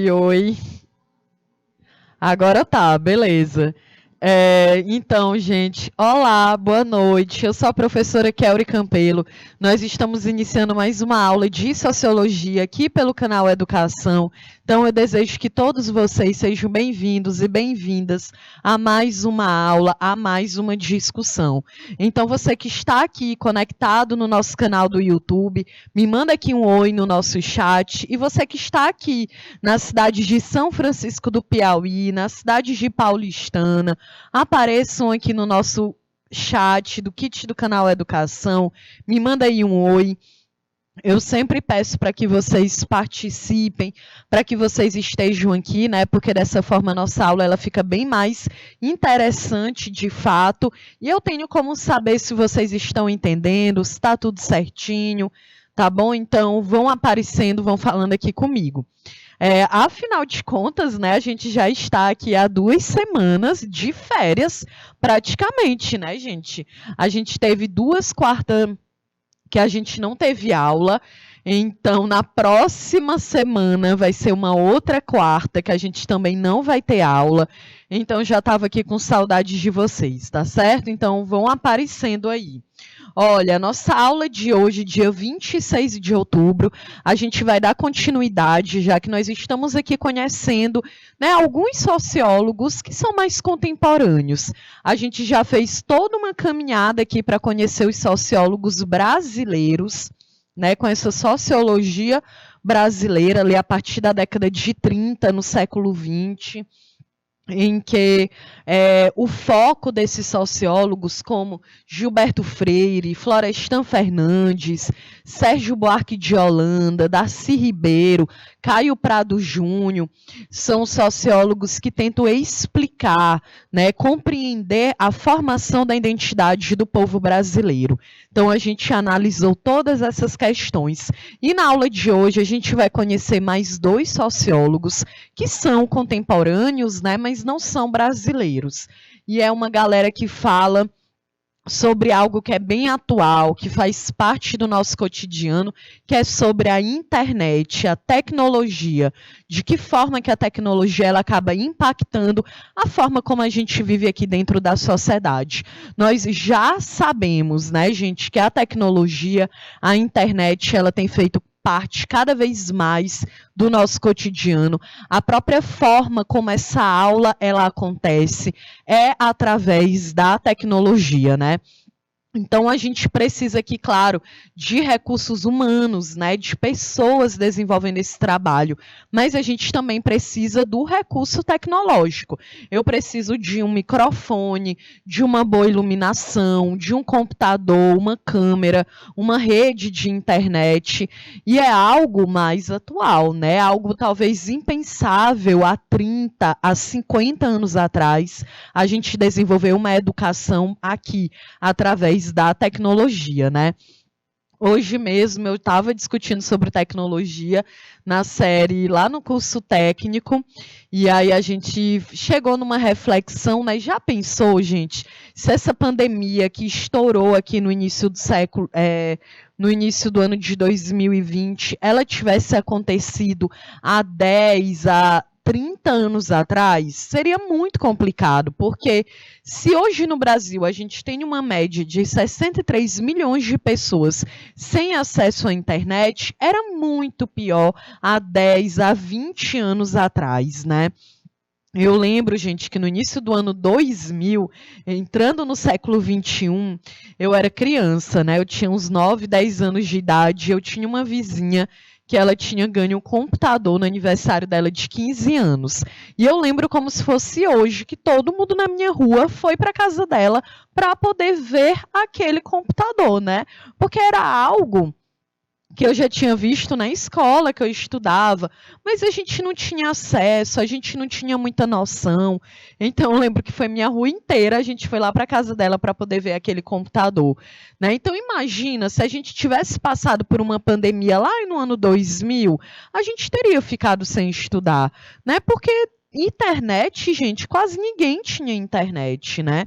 Oi, oi. Agora tá, beleza. Então, gente, olá, boa noite. Eu sou a professora Kelly Campelo. Nós estamos iniciando mais uma aula de Sociologia aqui pelo canal Educação. Então, eu desejo que todos vocês sejam bem-vindos e bem-vindas a mais uma aula, a mais uma discussão. Então, você que está aqui conectado no nosso canal do YouTube, me manda aqui um oi no nosso chat. E você que está aqui na cidade de São Francisco do Piauí, na cidade de Paulistana, apareçam aqui no nosso chat do Kit do canal Educação, me manda aí um oi. Eu sempre peço para que vocês participem, para que vocês estejam aqui, né? Porque dessa forma a nossa aula ela fica bem mais interessante de fato. E eu tenho como saber se vocês estão entendendo, se está tudo certinho, tá bom? Então vão aparecendo, vão falando aqui comigo. Afinal de contas, né, a gente já está aqui há 2 semanas de férias, praticamente, né, gente? A gente teve 2 quartas que a gente não teve aula, então na próxima semana vai ser uma outra quarta que a gente também não vai ter aula. Então já estava aqui com saudades de vocês, tá certo? Então vão aparecendo aí. Olha, a nossa aula de hoje, dia 26 de outubro, a gente vai dar continuidade, já que nós estamos aqui conhecendo, né, alguns sociólogos que são mais contemporâneos. A gente já fez toda uma caminhada aqui para conhecer os sociólogos brasileiros, né, com essa sociologia brasileira, ali a partir da década de 30, no século XX, em que o foco desses sociólogos, como Gilberto Freire, Florestan Fernandes, Sérgio Buarque de Holanda, Darcy Ribeiro, Caio Prado Júnior, são sociólogos que tentam explicar, né, compreender a formação da identidade do povo brasileiro. Então, a gente analisou todas essas questões. E na aula de hoje, a gente vai conhecer mais 2 sociólogos que são contemporâneos, né, mas não são brasileiros. E é uma galera que fala sobre algo que é bem atual, que faz parte do nosso cotidiano, que é sobre a internet, a tecnologia, de que forma que a tecnologia ela acaba impactando a forma como a gente vive aqui dentro da sociedade. Nós já sabemos, né, gente, que a tecnologia, a internet, ela tem feito parte cada vez mais do nosso cotidiano. A própria forma como essa aula ela acontece é através da tecnologia, né? Então, a gente precisa aqui, claro, de recursos humanos, né, de pessoas desenvolvendo esse trabalho, mas a gente também precisa do recurso tecnológico. Eu preciso de um microfone, de uma boa iluminação, de um computador, uma câmera, uma rede de internet, e é algo mais atual, né, algo talvez impensável há 30, há 50 anos atrás, a gente desenvolveu uma educação aqui, através da tecnologia, né? Hoje mesmo eu estava discutindo sobre tecnologia na série lá no curso técnico, e aí a gente chegou numa reflexão, né? Já pensou, gente, se essa pandemia que estourou aqui no início do século, no início do ano de 2020, ela tivesse acontecido há 10, há 30 anos atrás, seria muito complicado, porque se hoje no Brasil a gente tem uma média de 63 milhões de pessoas sem acesso à internet, era muito pior há 10, há 20 anos atrás, né? Eu lembro, gente, que no início do ano 2000, entrando no século 21, eu era criança, né? Eu tinha uns 9, 10 anos de idade, eu tinha uma vizinha que ela tinha ganho um computador no aniversário dela de 15 anos. E eu lembro como se fosse hoje, que todo mundo na minha rua foi para a casa dela para poder ver aquele computador, né? Porque era algo que eu já tinha visto na escola que eu estudava, mas a gente não tinha acesso, a gente não tinha muita noção. Então, eu lembro que foi minha rua inteira, a gente foi lá para a casa dela para poder ver aquele computador, né? Então, imagina, se a gente tivesse passado por uma pandemia lá no ano 2000, a gente teria ficado sem estudar, né? Porque internet, gente, quase ninguém tinha internet, né?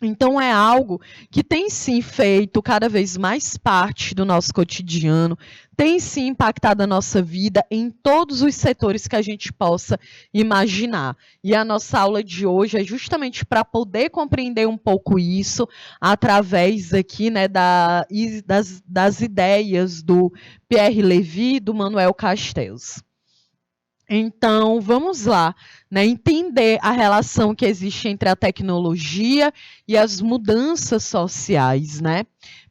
Então, é algo que tem sim feito cada vez mais parte do nosso cotidiano, tem sim impactado a nossa vida em todos os setores que a gente possa imaginar. E a nossa aula de hoje é justamente para poder compreender um pouco isso, através aqui, né, das ideias do Pierre Levy e do Manuel Castells. Então, vamos lá, né, entender a relação que existe entre a tecnologia e as mudanças sociais, né?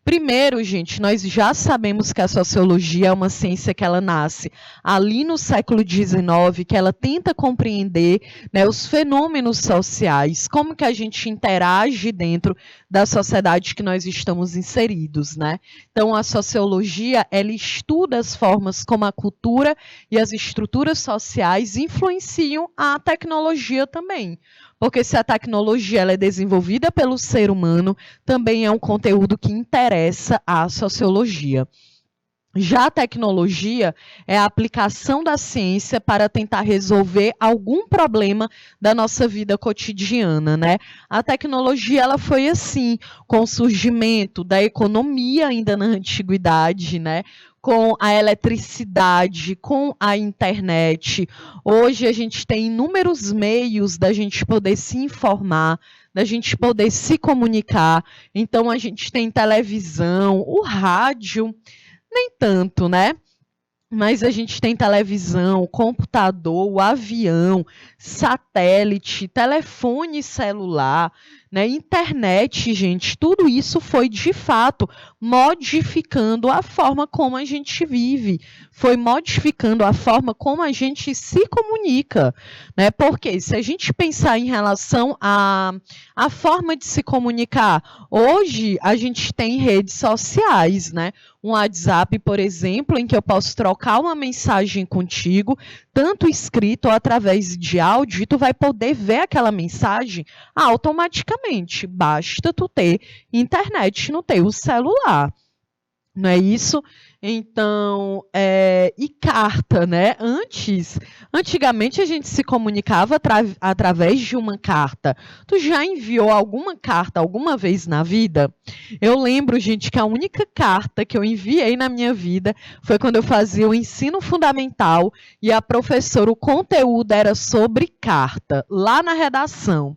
Primeiro, gente, nós já sabemos que a sociologia é uma ciência que ela nasce ali no século XIX, que ela tenta compreender, né, os fenômenos sociais, como que a gente interage dentro da sociedade que nós estamos inseridos, né? Então, a sociologia, ela estuda as formas como a cultura e as estruturas sociais influenciam a tecnologia também. Porque se a tecnologia ela é desenvolvida pelo ser humano, também é um conteúdo que interessa à sociologia. Já a tecnologia é a aplicação da ciência para tentar resolver algum problema da nossa vida cotidiana, né? A tecnologia ela foi assim, com o surgimento da economia ainda na antiguidade, né? Com a eletricidade, com a internet. Hoje a gente tem inúmeros meios da gente poder se informar, da gente poder se comunicar. Então a gente tem televisão, o rádio, nem tanto, né? Mas a gente tem televisão, computador, o avião, satélite, telefone celular, né, internet, gente, tudo isso foi de fato modificando a forma como a gente vive, foi modificando a forma como a gente se comunica, né? Porque se a gente pensar em relação à forma de se comunicar, hoje a gente tem redes sociais, né? Um WhatsApp, por exemplo, em que eu posso trocar uma mensagem contigo, tanto escrito ou através de áudio, e tu vai poder ver aquela mensagem automaticamente. Basta tu ter internet no teu celular. Não é isso? Então, e carta, né? Antigamente a gente se comunicava através de uma carta. Tu já enviou alguma carta alguma vez na vida? Eu lembro, gente, que a única carta que eu enviei na minha vida foi quando eu fazia o ensino fundamental e a professora, o conteúdo era sobre carta, lá na redação.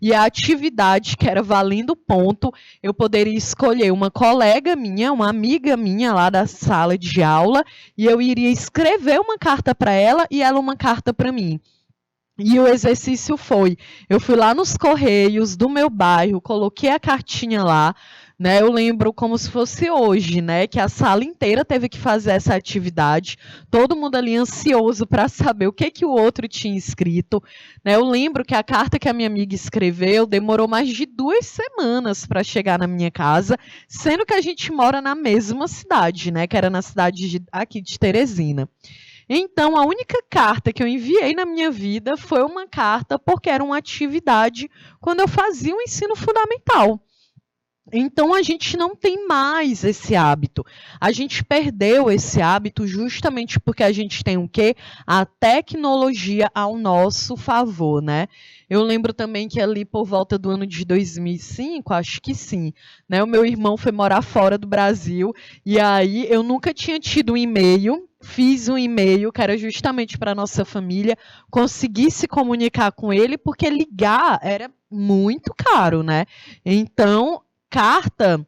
E a atividade, que era valendo ponto, eu poderia escolher uma colega minha, uma amiga minha lá da sala de aula, e eu iria escrever uma carta para ela e ela uma carta para mim. E o exercício foi, eu fui lá nos correios do meu bairro, coloquei a cartinha lá, né? Eu lembro como se fosse hoje, né? Que a sala inteira teve que fazer essa atividade, todo mundo ali ansioso para saber o que o outro tinha escrito, né? Eu lembro que a carta que a minha amiga escreveu demorou mais de 2 semanas para chegar na minha casa, sendo que a gente mora na mesma cidade, né? Que era na cidade aqui de Teresina. Então, a única carta que eu enviei na minha vida foi uma carta porque era uma atividade quando eu fazia o ensino fundamental. Então, a gente não tem mais esse hábito. A gente perdeu esse hábito justamente porque a gente tem o quê? A tecnologia ao nosso favor, né? Eu lembro também que ali por volta do ano de 2005, acho que sim, né? O meu irmão foi morar fora do Brasil e aí eu nunca tinha tido um e-mail. Fiz um e-mail que era justamente para a nossa família conseguir se comunicar com ele, porque ligar era muito caro, né? Então, carta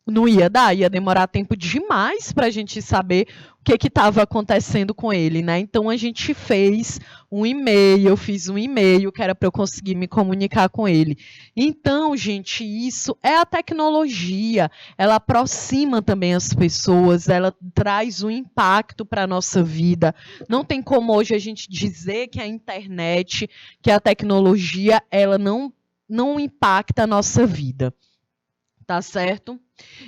não ia dar, ia demorar tempo demais para a gente saber o que estava acontecendo com ele, né? Então a gente fez um e-mail, eu fiz um e-mail que era para eu conseguir me comunicar com ele. Então, gente, isso é a tecnologia, ela aproxima também as pessoas, ela traz um impacto para a nossa vida. Não tem como hoje a gente dizer que a internet, que a tecnologia, ela não impacta a nossa vida. Tá certo?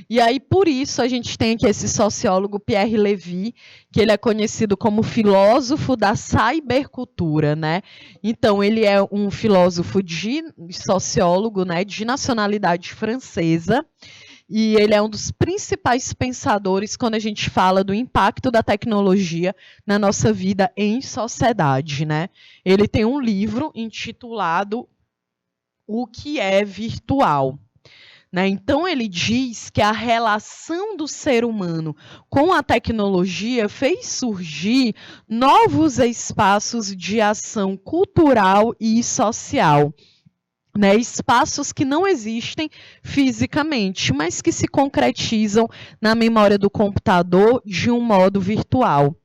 E aí, por isso, a gente tem aqui esse sociólogo Pierre Levy, que ele é conhecido como filósofo da cybercultura, né? Então, ele é um filósofo sociólogo, né, de nacionalidade francesa, e ele é um dos principais pensadores quando a gente fala do impacto da tecnologia na nossa vida em sociedade, né? Ele tem um livro intitulado o que é virtual. Né? Então, ele diz que a relação do ser humano com a tecnologia fez surgir novos espaços de ação cultural e social. Né, espaços que não existem fisicamente, mas que se concretizam na memória do computador de um modo virtual.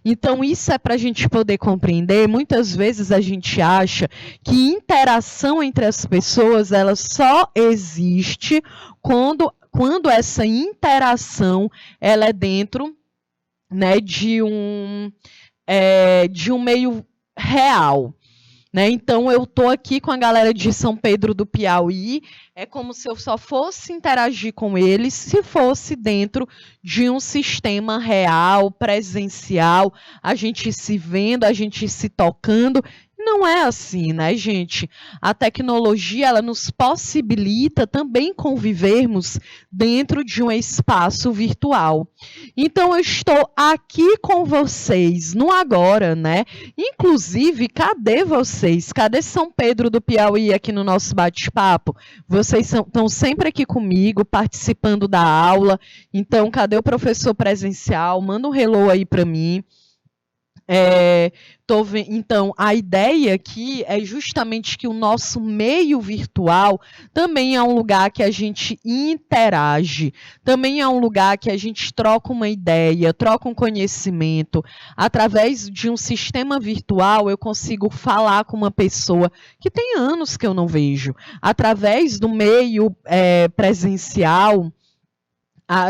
Então, isso é para a gente poder compreender. Muitas vezes a gente acha que interação entre as pessoas ela só existe quando essa interação ela é dentro, né, de um meio real. Né? Então, eu estou aqui com a galera de São Pedro do Piauí, é como se eu só fosse interagir com eles se fosse dentro de um sistema real, presencial, a gente se vendo, a gente se tocando. Não é assim, né, gente? A tecnologia, ela nos possibilita também convivermos dentro de um espaço virtual. Então, eu estou aqui com vocês no agora, né? Inclusive, cadê vocês? Cadê São Pedro do Piauí aqui no nosso bate-papo? Vocês estão sempre aqui comigo, participando da aula. Então, cadê o professor presencial? Manda um hello aí para mim. Então, a ideia aqui é justamente que o nosso meio virtual também é um lugar que a gente interage, também é um lugar que a gente troca uma ideia, troca um conhecimento. Através de um sistema virtual, eu consigo falar com uma pessoa que tem anos que eu não vejo. Através do meio presencial,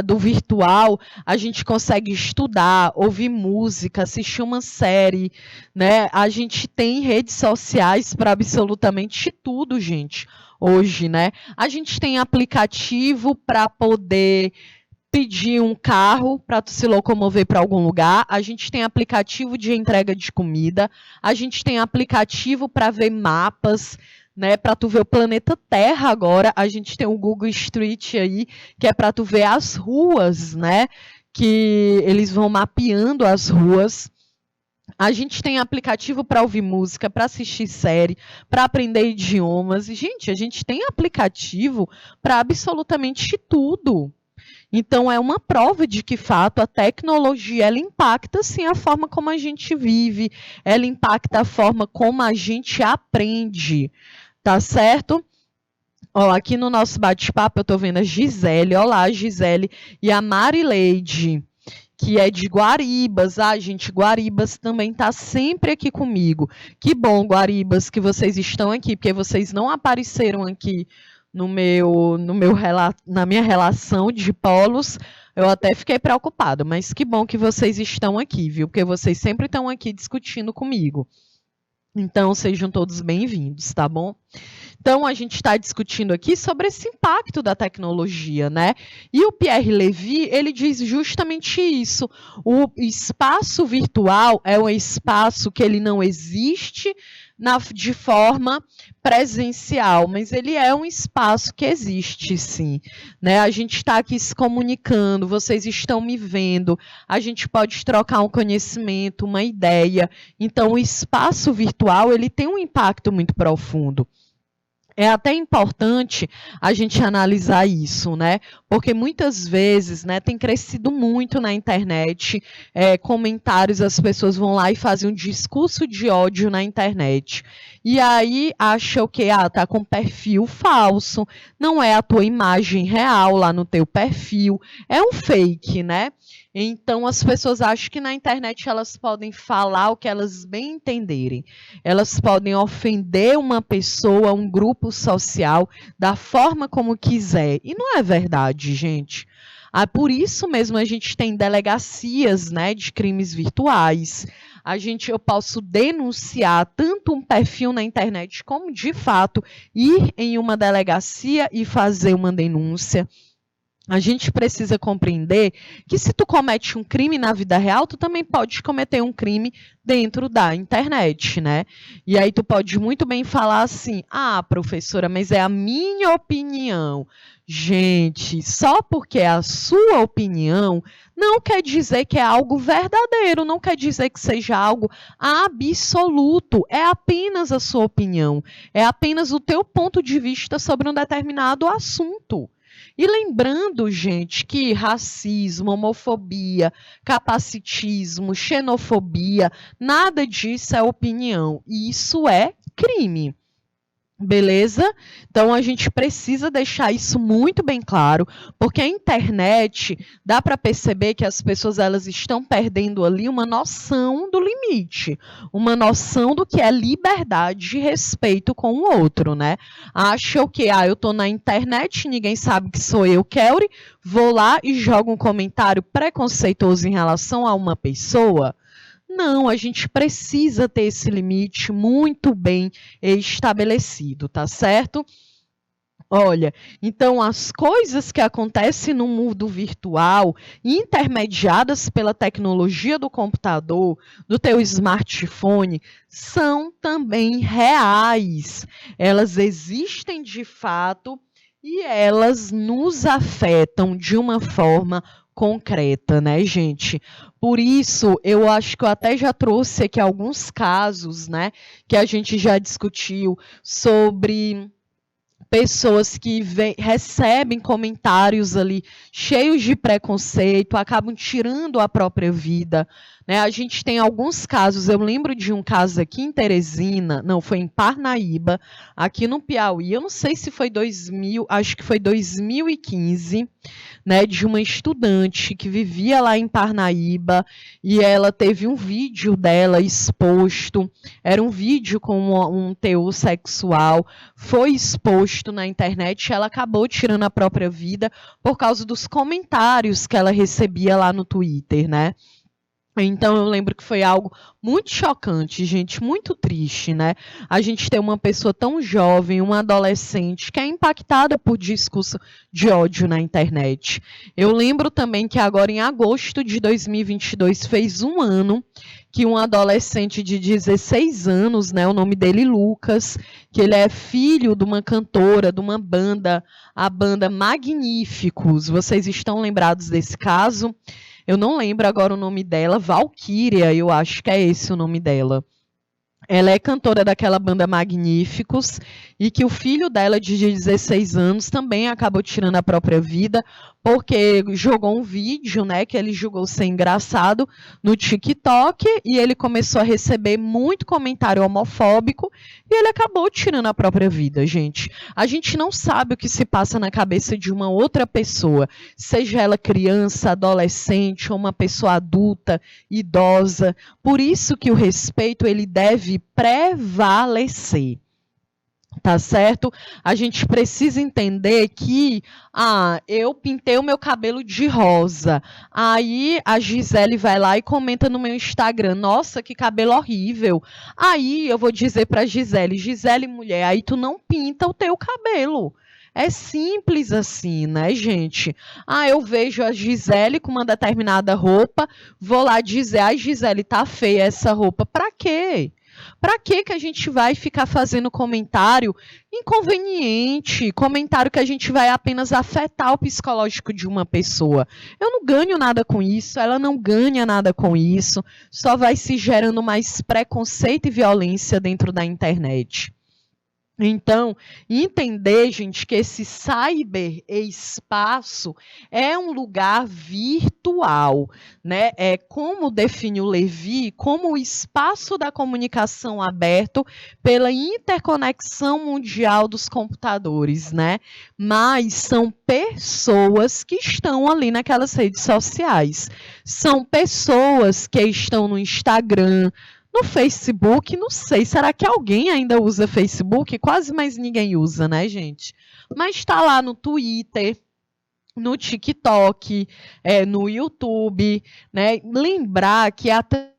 do virtual, a gente consegue estudar, ouvir música, assistir uma série, né? A gente tem redes sociais para absolutamente tudo, gente, hoje, né? A gente tem aplicativo para poder pedir um carro para se locomover para algum lugar, a gente tem aplicativo de entrega de comida, a gente tem aplicativo para ver mapas, né, para tu ver o planeta Terra agora, a gente tem o Google Street aí, que é para tu ver as ruas, né, que eles vão mapeando as ruas. A gente tem aplicativo para ouvir música, para assistir série, para aprender idiomas. E, gente, a gente tem aplicativo para absolutamente tudo. Então, é uma prova de que, de fato, a tecnologia ela impacta, sim, a forma como a gente vive, ela impacta a forma como a gente aprende. Tá certo? Ó, aqui no nosso bate-papo eu tô vendo a Gisele. Olá, Gisele. E a Marileide, que é de Guaribas. Ah, gente, Guaribas também tá sempre aqui comigo. Que bom, Guaribas, que vocês estão aqui, porque vocês não apareceram aqui na minha relação de polos. Eu até fiquei preocupada, mas que bom que vocês estão aqui, viu? Porque vocês sempre estão aqui discutindo comigo. Então, sejam todos bem-vindos, tá bom? Então, a gente está discutindo aqui sobre esse impacto da tecnologia, né? E o Pierre Levy, ele diz justamente isso. O espaço virtual é um espaço que ele não existe de forma presencial, mas ele é um espaço que existe, sim. Né? A gente está aqui se comunicando, vocês estão me vendo, a gente pode trocar um conhecimento, uma ideia. Então, o espaço virtual ele tem um impacto muito profundo. É até importante a gente analisar isso, né? Porque muitas vezes, né, tem crescido muito na internet comentários, as pessoas vão lá e fazem um discurso de ódio na internet. E aí acha o quê? Ah, tá com perfil falso, não é a tua imagem real lá no teu perfil, é um fake, né? Então, as pessoas acham que na internet elas podem falar o que elas bem entenderem. Elas podem ofender uma pessoa, um grupo social, da forma como quiser. E não é verdade, gente. Por isso mesmo a gente tem delegacias, né, de crimes virtuais. Eu posso denunciar tanto um perfil na internet como, de fato, ir em uma delegacia e fazer uma denúncia. A gente precisa compreender que se tu comete um crime na vida real, tu também pode cometer um crime dentro da internet, né? E aí tu pode muito bem falar assim: "Ah, professora, mas é a minha opinião". Gente, só porque é a sua opinião não quer dizer que é algo verdadeiro, não quer dizer que seja algo absoluto, é apenas a sua opinião, é apenas o teu ponto de vista sobre um determinado assunto. E lembrando, gente, que racismo, homofobia, capacitismo, xenofobia, nada disso é opinião. Isso é crime. Beleza? Então a gente precisa deixar isso muito bem claro, porque a internet dá para perceber que as pessoas elas estão perdendo ali uma noção do limite, uma noção do que é liberdade e respeito com o outro, né? Acha o que? Ah, eu tô na internet, ninguém sabe que sou eu, Kelly, vou lá e jogo um comentário preconceituoso em relação a uma pessoa. Não, a gente precisa ter esse limite muito bem estabelecido, tá certo? Olha, então as coisas que acontecem no mundo virtual, intermediadas pela tecnologia do computador, do teu smartphone, são também reais. Elas existem de fato e elas nos afetam de uma forma concreta, né, gente? Por isso, eu acho que eu até já trouxe aqui alguns casos, né, que a gente já discutiu sobre pessoas que recebem comentários ali cheios de preconceito, acabam tirando a própria vida, né? A gente tem alguns casos, eu lembro de um caso aqui em Teresina, não, foi em Parnaíba, aqui no Piauí, eu não sei se foi 2000, acho que foi 2015, né, de uma estudante que vivia lá em Parnaíba e ela teve um vídeo dela exposto, era um vídeo com um teor sexual, foi exposto na internet e ela acabou tirando a própria vida por causa dos comentários que ela recebia lá no Twitter, né? Então eu lembro que foi algo muito chocante, gente, muito triste, né? A gente ter uma pessoa tão jovem, uma adolescente, que é impactada por discurso de ódio na internet. Eu lembro também que agora em agosto de 2022 fez um ano que um adolescente de 16 anos, né, o nome dele Lucas, que ele é filho de uma cantora, de uma banda, a banda Magníficos. Vocês estão lembrados desse caso? Eu não lembro agora o nome dela, Valkyria, eu acho que é esse o nome dela. Ela é cantora daquela banda Magníficos e que o filho dela, de 16 anos, também acabou tirando a própria vida porque jogou um vídeo, né, que ele julgou ser engraçado no TikTok e ele começou a receber muito comentário homofóbico e ele acabou tirando a própria vida, gente. A gente não sabe o que se passa na cabeça de uma outra pessoa, seja ela criança, adolescente ou uma pessoa adulta, idosa. Por isso que o respeito ele deve prevalecer. Tá certo? A gente precisa entender que, eu pintei o meu cabelo de rosa. Aí a Gisele vai lá e comenta no meu Instagram: Nossa, que cabelo horrível. Aí eu vou dizer pra Gisele: Gisele, mulher, aí tu não pinta o teu cabelo. É simples assim, né, gente? Eu vejo a Gisele com uma determinada roupa, vou lá dizer: Ai, Gisele, tá feia essa roupa. Pra quê? Para que a gente vai ficar fazendo comentário inconveniente, comentário que a gente vai apenas afetar o psicológico de uma pessoa? Eu não ganho nada com isso, ela não ganha nada com isso, só vai se gerando mais preconceito e violência dentro da internet. Então, entender, gente, que esse cyberespaço é um lugar virtual, né? É como define o Levi, como o espaço da comunicação aberto pela interconexão mundial dos computadores, né? Mas são pessoas que estão ali naquelas redes sociais. São pessoas que estão no Instagram, no Facebook, não sei, será que alguém ainda usa Facebook? Quase mais ninguém usa, né, gente? Mas está lá no Twitter, no TikTok, no YouTube, né? Lembrar que até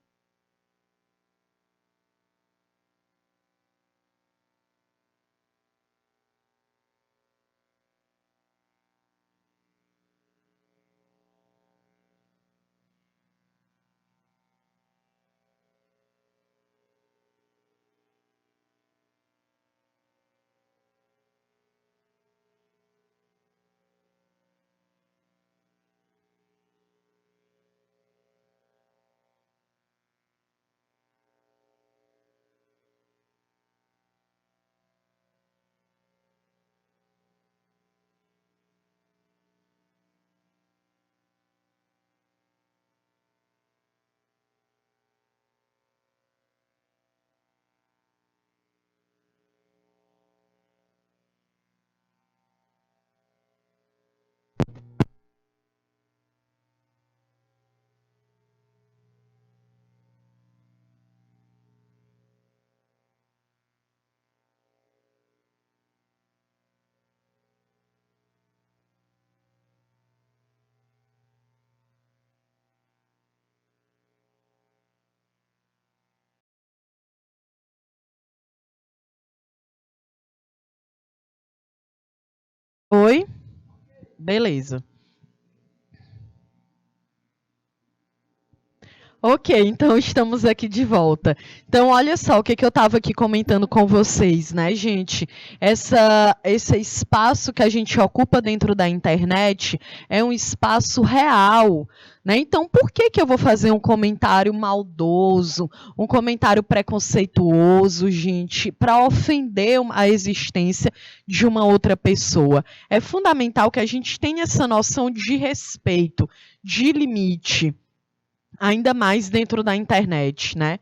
Oi? Beleza. Ok, então estamos aqui de volta. Então, olha só o que eu estava aqui comentando com vocês, né, gente? Esse espaço que a gente ocupa dentro da internet é um espaço real, né? Então, por que eu vou fazer um comentário maldoso, um comentário preconceituoso, gente, para ofender a existência de uma outra pessoa? É fundamental que a gente tenha essa noção de respeito, de limite, ainda mais dentro da internet, né?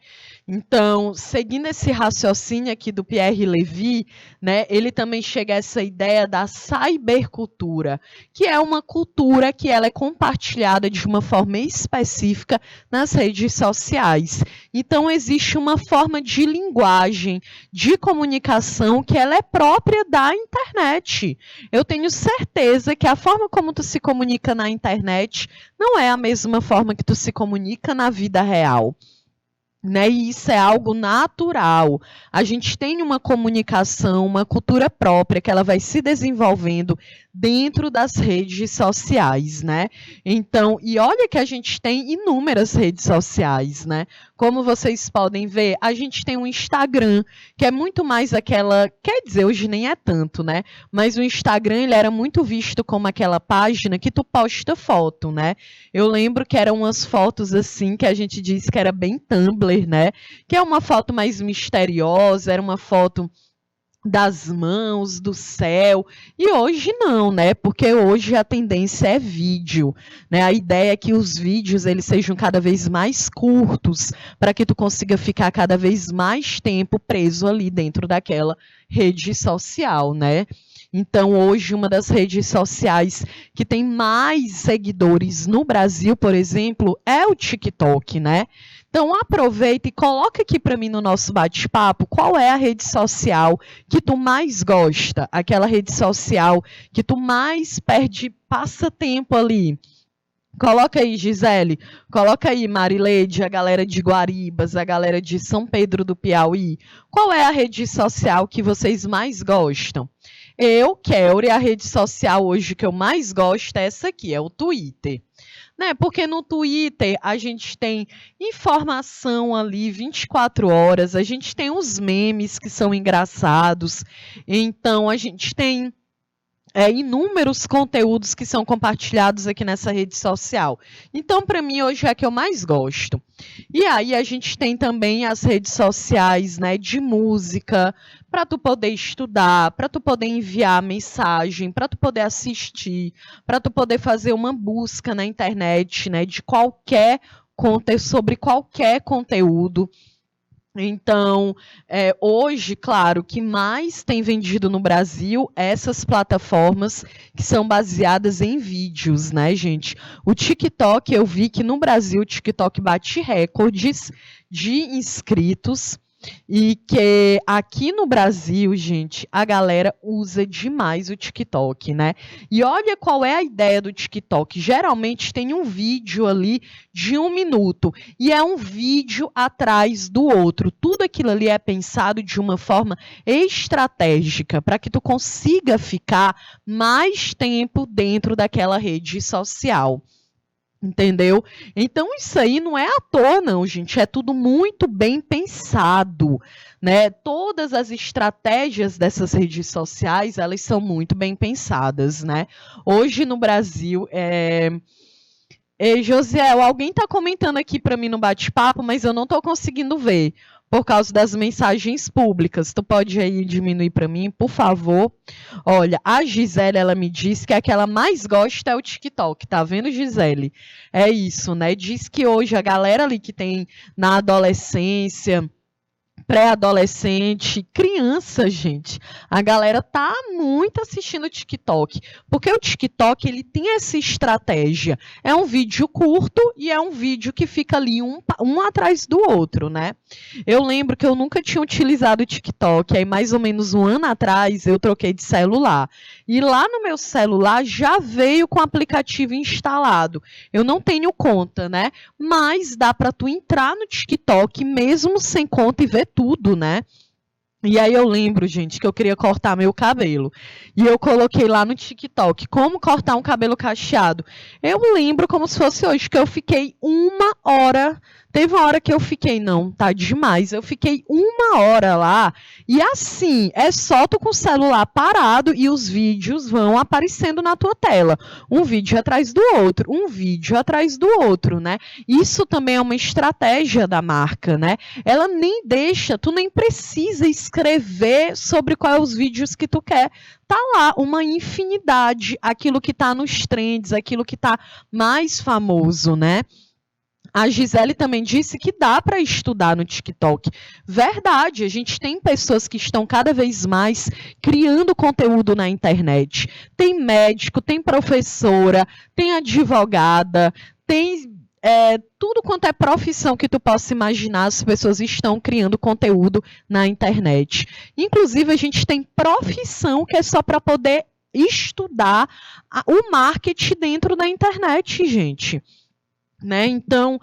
Então, seguindo esse raciocínio aqui do Pierre Levy, né, ele também chega a essa ideia da cybercultura, que é uma cultura que ela é compartilhada de uma forma específica nas redes sociais. Então, existe uma forma de linguagem, de comunicação que ela é própria da internet. Eu tenho certeza que a forma como tu se comunica na internet não é a mesma forma que tu se comunica na vida real, né? E isso é algo natural. A gente tem uma comunicação, uma cultura própria que ela vai se desenvolvendo dentro das redes sociais, né? Então, e olha que a gente tem inúmeras redes sociais, né? Como vocês podem ver, a gente tem um Instagram, que é muito mais aquela, quer dizer, hoje nem é tanto, né? Mas o Instagram, ele era muito visto como aquela página que tu posta foto, né? Eu lembro que eram umas fotos assim que a gente disse que era bem Tumblr, né? Que é uma foto mais misteriosa, era uma foto das mãos, do céu. E hoje não, né? Porque hoje a tendência é vídeo, né? A ideia é que os vídeos eles sejam cada vez mais curtos, para que tu consiga ficar cada vez mais tempo preso ali dentro daquela rede social, né? Então, hoje, uma das redes sociais que tem mais seguidores no Brasil, por exemplo, é o TikTok, né? Então, aproveita e coloca aqui para mim no nosso bate-papo qual é a rede social que tu mais gosta, aquela rede social que tu mais passa tempo ali. Coloca aí, Gisele. Coloca aí, Marileide, a galera de Guaribas, a galera de São Pedro do Piauí. Qual é a rede social que vocês mais gostam? Eu, Kelly, a rede social hoje que eu mais gosto é essa aqui, é o Twitter. Né? Porque no Twitter a gente tem informação ali 24 horas, a gente tem os memes que são engraçados, então a gente tem inúmeros conteúdos que são compartilhados aqui nessa rede social. Então, para mim, hoje é a que eu mais gosto. E aí a gente tem também as redes sociais, né, de música, para tu poder estudar, para tu poder enviar mensagem, para tu poder assistir, para tu poder fazer uma busca na internet, né, de qualquer conteúdo, sobre qualquer conteúdo. Então, hoje, claro, o que mais tem vendido no Brasil é essas plataformas que são baseadas em vídeos, né, gente? O TikTok, eu vi que no Brasil o TikTok bate recordes de inscritos e que aqui no Brasil, gente, a galera usa demais o TikTok, né? E olha qual é a ideia do TikTok. Geralmente tem um vídeo ali de 1 minuto e é um vídeo atrás do outro. Tudo aquilo ali é pensado de uma forma estratégica para que tu consiga ficar mais tempo dentro daquela rede social. Entendeu? Então, isso aí não é à toa, não, gente. É tudo muito bem pensado, né? Todas as estratégias dessas redes sociais, elas são muito bem pensadas, né? Hoje no Brasil, Josiel, alguém está comentando aqui para mim no bate-papo, mas eu não estou conseguindo ver por causa das mensagens públicas. Tu pode aí diminuir para mim, por favor? Olha, a Gisele, ela me disse que a que ela mais gosta é o TikTok, tá vendo, Gisele? É isso, né? Diz que hoje a galera ali que tem na adolescência, pré-adolescente, criança, gente. A galera tá muito assistindo o TikTok, porque o TikTok ele tem essa estratégia. É um vídeo curto e é um vídeo que fica ali um atrás do outro, né? Eu lembro que eu nunca tinha utilizado o TikTok, aí mais ou menos 1 ano atrás eu troquei de celular. E lá no meu celular já veio com o aplicativo instalado. Eu não tenho conta, né? Mas dá para tu entrar no TikTok mesmo sem conta e ver tudo, né? E aí eu lembro, gente, que eu queria cortar meu cabelo. E eu coloquei lá no TikTok como cortar um cabelo cacheado. Eu lembro como se fosse hoje, que eu fiquei 1 hora. Teve uma hora que eu fiquei, não, tá demais. Eu fiquei 1 hora lá. E assim, é só tu com o celular parado e os vídeos vão aparecendo na tua tela. Um vídeo atrás do outro, um vídeo atrás do outro, né? Isso também é uma estratégia da marca, né? Ela nem deixa, tu nem precisa escrever sobre quais os vídeos que tu quer. Tá lá uma infinidade, aquilo que tá nos trends, aquilo que tá mais famoso, né? A Gisele também disse que dá para estudar no TikTok. Verdade, a gente tem pessoas que estão cada vez mais criando conteúdo na internet. Tem médico, tem professora, tem advogada, tem tudo quanto é profissão que tu possa imaginar, as pessoas estão criando conteúdo na internet. Inclusive, a gente tem profissão que é só para poder estudar o marketing dentro da internet, gente. Né? Então,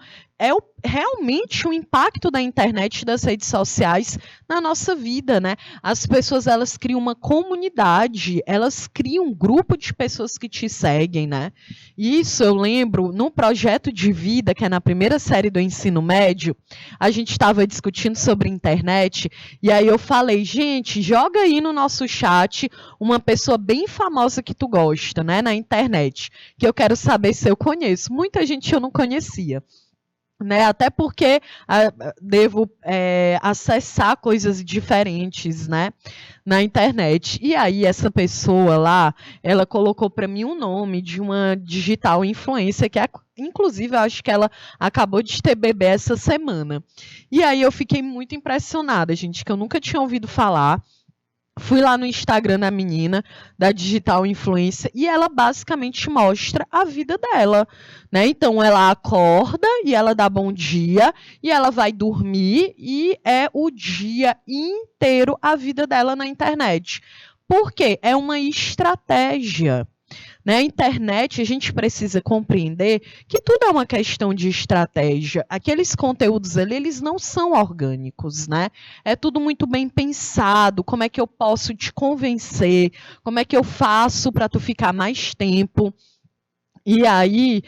realmente o impacto da internet e das redes sociais na nossa vida, né? As pessoas, elas criam uma comunidade, elas criam um grupo de pessoas que te seguem, né? Isso eu lembro, num projeto de vida, que é na primeira série do ensino médio, a gente estava discutindo sobre internet, e aí eu falei, gente, joga aí no nosso chat uma pessoa bem famosa que tu gosta, né, na internet, que eu quero saber se eu conheço. Muita gente eu não conhecia. Né? Até porque devo acessar coisas diferentes, né, na internet. E aí essa pessoa lá, ela colocou para mim um nome de uma digital influencer que inclusive eu acho que ela acabou de ter bebê essa semana. E aí eu fiquei muito impressionada, gente, que eu nunca tinha ouvido falar. Fui lá no Instagram da menina, da Digital Influencer, e ela basicamente mostra a vida dela, né? Então, ela acorda e ela dá bom dia, e ela vai dormir, e é o dia inteiro a vida dela na internet. Por quê? É uma estratégia. Né? A internet, a gente precisa compreender que tudo é uma questão de estratégia. Aqueles conteúdos ali, eles não são orgânicos, né? É tudo muito bem pensado. Como é que eu posso te convencer? Como é que eu faço para tu ficar mais tempo? E aí,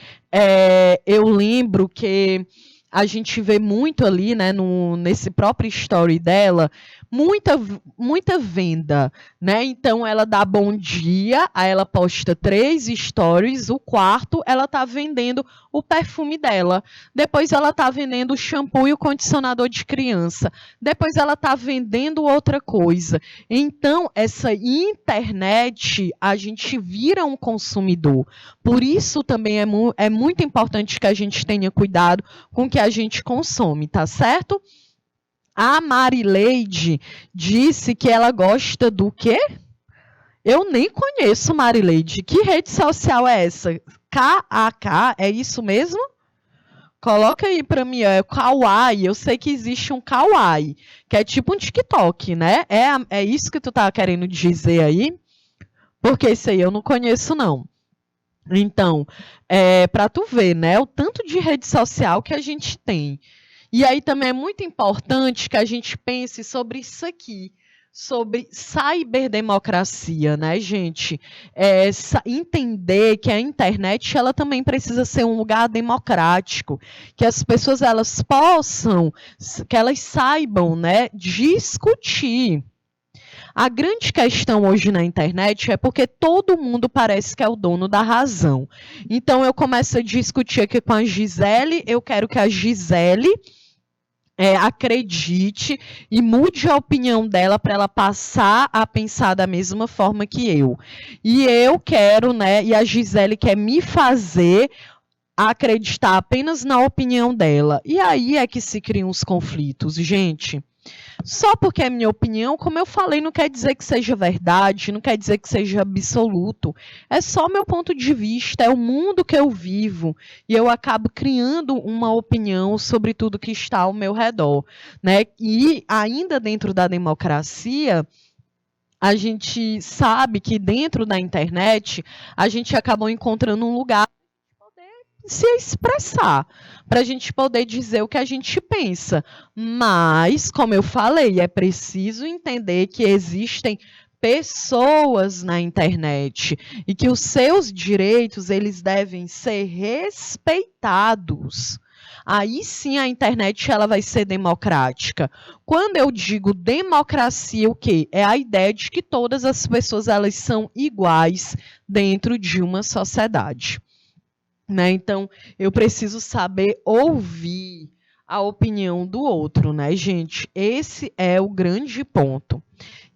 eu lembro que a gente vê muito ali, né, nesse próprio story dela, muita venda, né? Então ela dá bom dia, aí ela posta 3 stories, o quarto ela tá vendendo o perfume dela. Depois ela tá vendendo o shampoo e o condicionador de criança. Depois ela tá vendendo outra coisa. Então, essa internet, a gente vira um consumidor. Por isso também é muito importante que a gente tenha cuidado com o que a gente consome, tá certo? A Marileide disse que ela gosta do quê? Eu nem conheço Marileide. Que rede social é essa? KAK, é isso mesmo? Coloca aí pra mim, é o Kawaii. Eu sei que existe um Kawaii, que é tipo um TikTok, né? É isso que tu tá querendo dizer aí? Porque isso aí eu não conheço, não. Então, para tu ver, né, o tanto de rede social que a gente tem. E aí também é muito importante que a gente pense sobre isso aqui, sobre ciberdemocracia, né, gente? Entender que a internet, ela também precisa ser um lugar democrático, que as pessoas, elas possam, que elas saibam, né, discutir. A grande questão hoje na internet é porque todo mundo parece que é o dono da razão. Então, eu começo a discutir aqui com a Gisele, eu quero que a Gisele acredite e mude a opinião dela para ela passar a pensar da mesma forma que eu. E eu quero, né, e a Gisele quer me fazer acreditar apenas na opinião dela. E aí é que se criam os conflitos, gente. Só porque é minha opinião, como eu falei, não quer dizer que seja verdade, não quer dizer que seja absoluto. É só meu ponto de vista, é o mundo que eu vivo. E eu acabo criando uma opinião sobre tudo que está ao meu redor. Né? E ainda dentro da democracia, a gente sabe que dentro da internet, a gente acabou encontrando um lugar se expressar, para a gente poder dizer o que a gente pensa. Mas, como eu falei, é preciso entender que existem pessoas na internet e que os seus direitos eles devem ser respeitados. Aí sim a internet ela vai ser democrática. Quando eu digo democracia, o quê? É a ideia de que todas as pessoas elas são iguais dentro de uma sociedade. Né? Então, eu preciso saber ouvir a opinião do outro, né, gente? Esse é o grande ponto.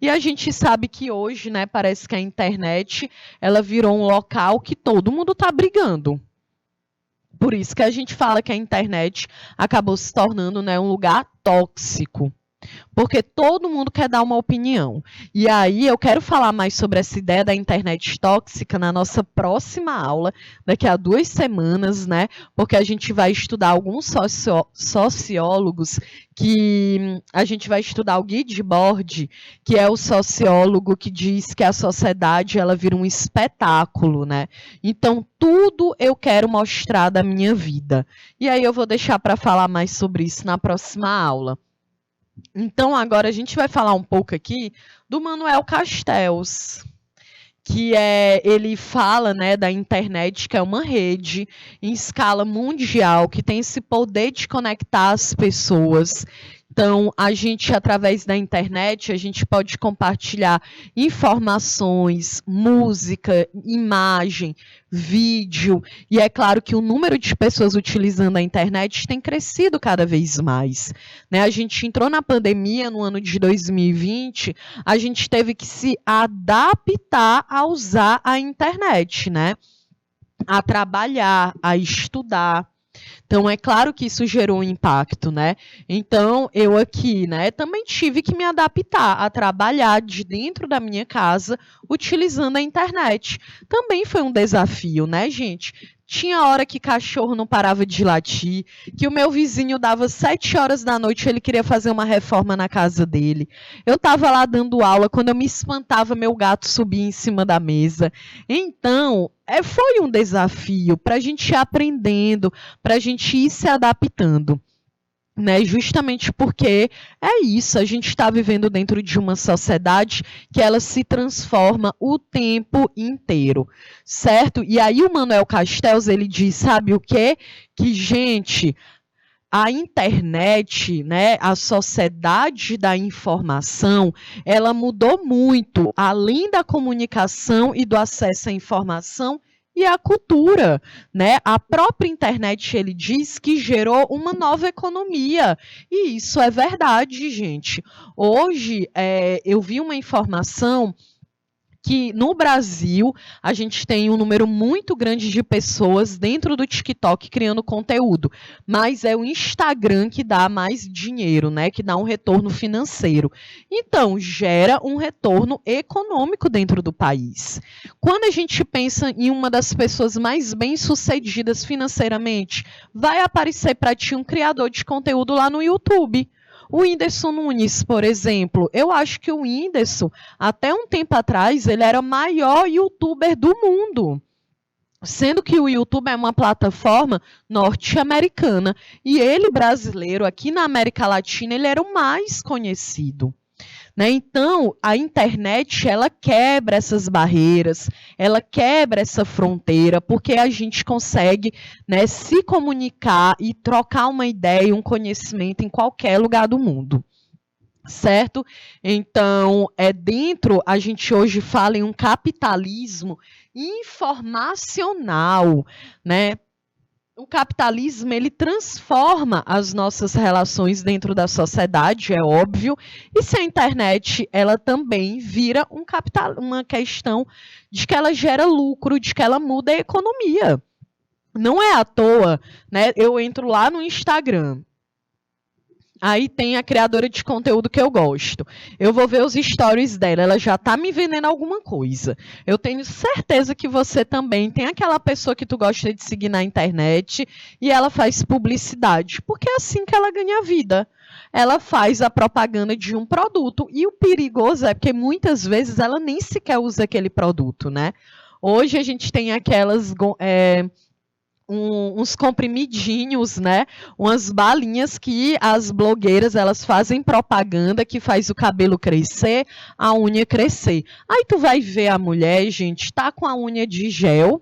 E a gente sabe que hoje, né, parece que a internet, ela virou um local que todo mundo está brigando. Por isso que a gente fala que a internet acabou se tornando, né, um lugar tóxico. Porque todo mundo quer dar uma opinião. E aí eu quero falar mais sobre essa ideia da internet tóxica na nossa próxima aula, daqui a 2 semanas, né? Porque a gente vai estudar alguns sociólogos que a gente vai estudar o Guy Debord, que é o sociólogo que diz que a sociedade ela vira um espetáculo, né? Então tudo eu quero mostrar da minha vida. E aí eu vou deixar para falar mais sobre isso na próxima aula. Então, agora a gente vai falar um pouco aqui do Manuel Castells, que ele fala, né, da internet, que é uma rede em escala mundial, que tem esse poder de conectar as pessoas. Então, a gente, através da internet, a gente pode compartilhar informações, música, imagem, vídeo, e é claro que o número de pessoas utilizando a internet tem crescido cada vez mais. Né? A gente entrou na pandemia no ano de 2020, a gente teve que se adaptar a usar a internet, né? A trabalhar, a estudar. Então, é claro que isso gerou um impacto, né? Então, eu aqui, né, também tive que me adaptar a trabalhar de dentro da minha casa, utilizando a internet. Também foi um desafio, né, gente? Tinha hora que cachorro não parava de latir, que o meu vizinho dava 7 horas da noite, ele queria fazer uma reforma na casa dele. Eu estava lá dando aula, quando eu me espantava, meu gato subia em cima da mesa. Então, foi um desafio para a gente ir aprendendo, para a gente ir se adaptando. Né, justamente porque é isso, a gente está vivendo dentro de uma sociedade que ela se transforma o tempo inteiro, certo? E aí o Manuel Castells, ele diz, sabe o quê? Que, gente, a internet, né, a sociedade da informação, ela mudou muito, além da comunicação e do acesso à informação, e a cultura, né? A própria internet, ele diz que gerou uma nova economia. E isso é verdade, gente. Hoje, eu vi uma informação que no Brasil a gente tem um número muito grande de pessoas dentro do TikTok criando conteúdo, mas é o Instagram que dá mais dinheiro, né? Que dá um retorno financeiro. Então, gera um retorno econômico dentro do país. Quando a gente pensa em uma das pessoas mais bem-sucedidas financeiramente, vai aparecer para ti um criador de conteúdo lá no YouTube. O Whindersson Nunes, por exemplo, eu acho que o Whindersson, até um tempo atrás, ele era o maior youtuber do mundo. Sendo que o YouTube é uma plataforma norte-americana. E ele, brasileiro, aqui na América Latina, ele era o mais conhecido. Né? Então, a internet, ela quebra essas barreiras, ela quebra essa fronteira, porque a gente consegue, né, se comunicar e trocar uma ideia, um conhecimento em qualquer lugar do mundo. Certo? Então, a gente hoje fala em um capitalismo informacional, né? O capitalismo, ele transforma as nossas relações dentro da sociedade, é óbvio, e se a internet, ela também vira uma questão de que ela gera lucro, de que ela muda a economia. Não é à toa, né? Eu entro lá no Instagram, aí tem a criadora de conteúdo que eu gosto. Eu vou ver os stories dela, ela já está me vendendo alguma coisa. Eu tenho certeza que você também tem aquela pessoa que tu gosta de seguir na internet e ela faz publicidade, porque é assim que ela ganha vida. Ela faz a propaganda de um produto e o perigoso é porque muitas vezes ela nem sequer usa aquele produto, né? Hoje a gente tem aquelas uns comprimidinhos, né? Umas balinhas que as blogueiras elas fazem propaganda que faz o cabelo crescer, a unha crescer. Aí tu vai ver a mulher, gente, tá com a unha de gel,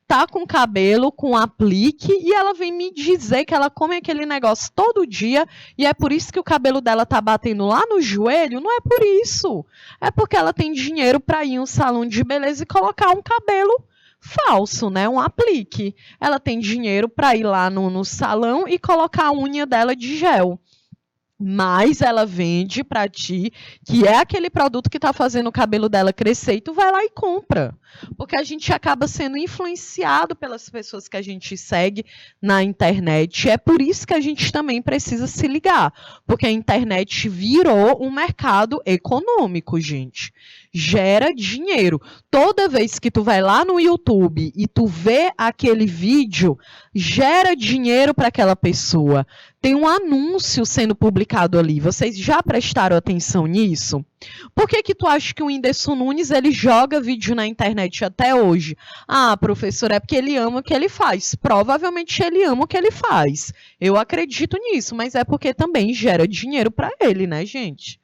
tá com cabelo com aplique e ela vem me dizer que ela come aquele negócio todo dia e é por isso que o cabelo dela tá batendo lá no joelho. Não é por isso. É porque ela tem dinheiro para ir em um salão de beleza e colocar um cabelo falso, né? Um aplique. Ela tem dinheiro para ir lá no salão e colocar a unha dela de gel. Mas ela vende para ti que é aquele produto que está fazendo o cabelo dela crescer e tu vai lá e compra. Porque a gente acaba sendo influenciado pelas pessoas que a gente segue na internet. É por isso que a gente também precisa se ligar. Porque a internet virou um mercado econômico, gente. Gera dinheiro. Toda vez que tu vai lá no YouTube e tu vê aquele vídeo, gera dinheiro para aquela pessoa. Tem um anúncio sendo publicado ali. Vocês já prestaram atenção nisso? Por que que tu acha que o Whindersson Nunes ele joga vídeo na internet até hoje? Ah, professor, é porque ele ama o que ele faz. Provavelmente ele ama o que ele faz. Eu acredito nisso, mas é porque também gera dinheiro para ele, né, gente?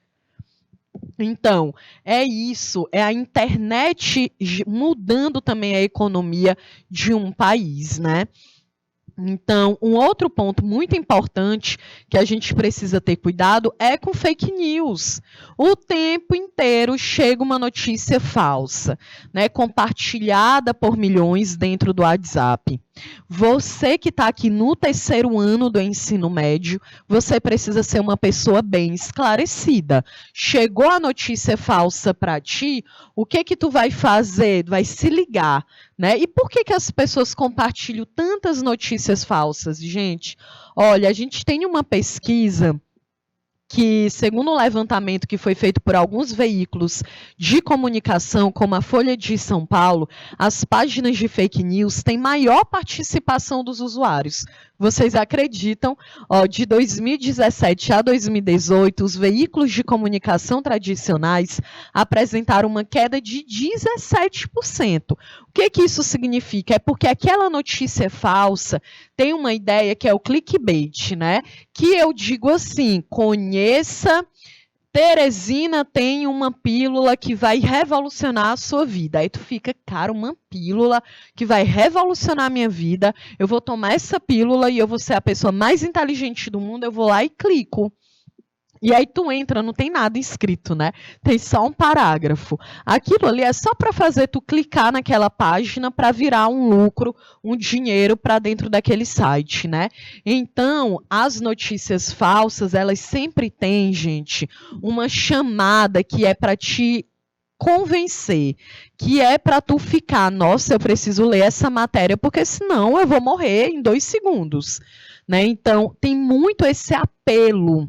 Então, é isso, é a internet mudando também a economia de um país, né? Então, um outro ponto muito importante que a gente precisa ter cuidado é com fake news. O tempo inteiro chega uma notícia falsa, né, compartilhada por milhões dentro do WhatsApp. Você que está aqui no terceiro ano do ensino médio, você precisa ser uma pessoa bem esclarecida. Chegou a notícia falsa para ti, o que que tu vai fazer? Vai se ligar, né? E por que que as pessoas compartilham tantas notícias falsas, gente? Olha, a gente tem uma pesquisa que, segundo um levantamento que foi feito por alguns veículos de comunicação, como a Folha de São Paulo, as páginas de fake news têm maior participação dos usuários. Vocês acreditam? De 2017 a 2018, os veículos de comunicação tradicionais apresentaram uma queda de 17%. O que que isso significa? É porque aquela notícia falsa tem uma ideia que é o clickbait, né? Que eu digo assim, conheça, Teresina tem uma pílula que vai revolucionar a sua vida. Aí tu fica, cara, uma pílula que vai revolucionar a minha vida, eu vou tomar essa pílula e eu vou ser a pessoa mais inteligente do mundo, eu vou lá e clico. E aí tu entra, não tem nada escrito, né? Tem só um parágrafo. Aquilo ali é só para fazer tu clicar naquela página para virar um lucro, um dinheiro para dentro daquele site, né? Então, as notícias falsas, elas sempre têm, gente, uma chamada que é para te convencer, que é para tu ficar, nossa, eu preciso ler essa matéria, porque senão eu vou morrer em 2 segundos, né? Então, tem muito esse apelo,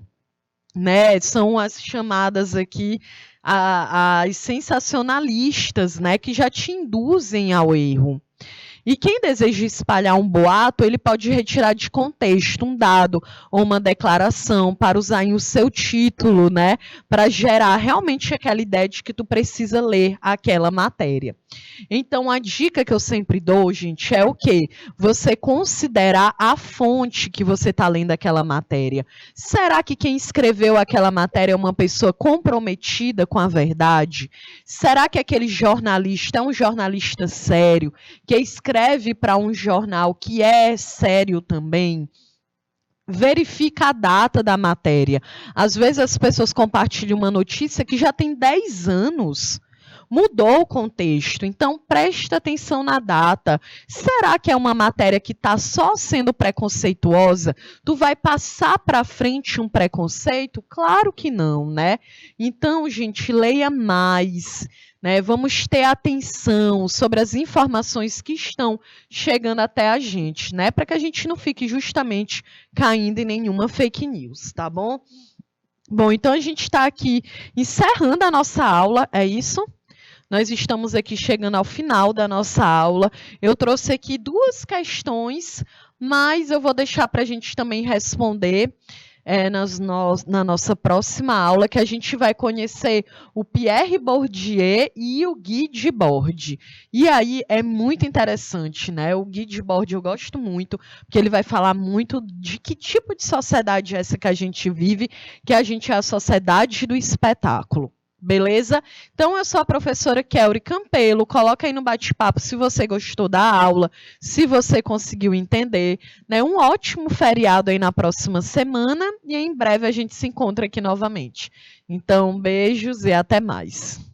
né? São as chamadas aqui as sensacionalistas, né? Que já te induzem ao erro. E quem deseja espalhar um boato, ele pode retirar de contexto um dado ou uma declaração para usar em o seu título, né? Para gerar realmente aquela ideia de que tu precisa ler aquela matéria. Então, a dica que eu sempre dou, gente, é o quê? Você considerar a fonte que você está lendo aquela matéria. Será que quem escreveu aquela matéria é uma pessoa comprometida com a verdade? Será que aquele jornalista é um jornalista sério, que escreve para um jornal que é sério também? Verifica a data da matéria. Às vezes as pessoas compartilham uma notícia que já tem 10 anos. Mudou o contexto, então presta atenção na data. Será que é uma matéria que está só sendo preconceituosa? Tu vai passar para frente um preconceito? Claro que não, né? Então, gente, leia mais, né? Vamos ter atenção sobre as informações que estão chegando até a gente, né? Para que a gente não fique justamente caindo em nenhuma fake news, tá bom? Bom, então a gente está aqui encerrando a nossa aula, é isso? Nós estamos aqui chegando ao final da nossa aula. Eu trouxe aqui 2 questões, mas eu vou deixar para a gente também responder na nossa próxima aula, que a gente vai conhecer o Pierre Bourdieu e o Guy Debord. E aí é muito interessante, né? O Guy Debord eu gosto muito, porque ele vai falar muito de que tipo de sociedade é essa que a gente vive, que a gente é a sociedade do espetáculo. Beleza? Então, eu sou a professora Kelly Campelo. Coloca aí no bate-papo se você gostou da aula, se você conseguiu entender. Né? Um ótimo feriado aí na próxima semana e em breve a gente se encontra aqui novamente. Então, beijos e até mais.